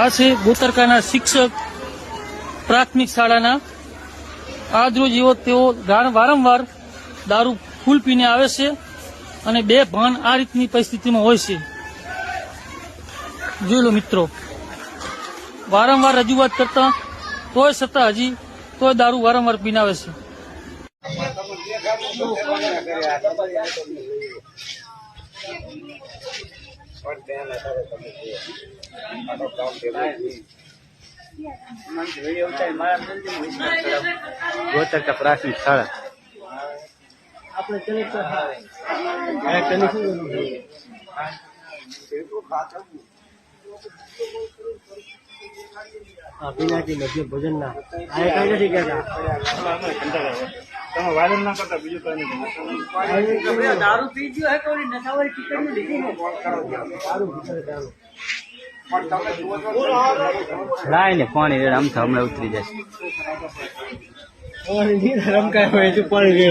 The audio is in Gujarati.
આ છે ગોતરકાના શિક્ષક પ્રાથમિક શાળાના. આજરોજ તેઓ વારંવાર દારૂ ફૂલ પીને આવે છે અને બેભાન આ રીતની પરિસ્થિતિમાં હોય છે. જોઈ લો મિત્રો, વારંવાર રજૂઆત કરતા તોય છતાં હજી તોય દારૂ વારંવાર પીને આવે છે. ગોતરકા પ્રાથમિક શાળા પિનાકી મધ્ય ભોજન ના આ કઈ નથી કહેતા. તમે વાયરલ ના કરતા બીજું કઈ નથી. દારૂ પી ગયો હે કોઈ નશાવાળી ટીકડી લીધી ને લાય ને પાણી રેડ આમ હમણાં ઉતરી જશે. રમકાય હોય પાણી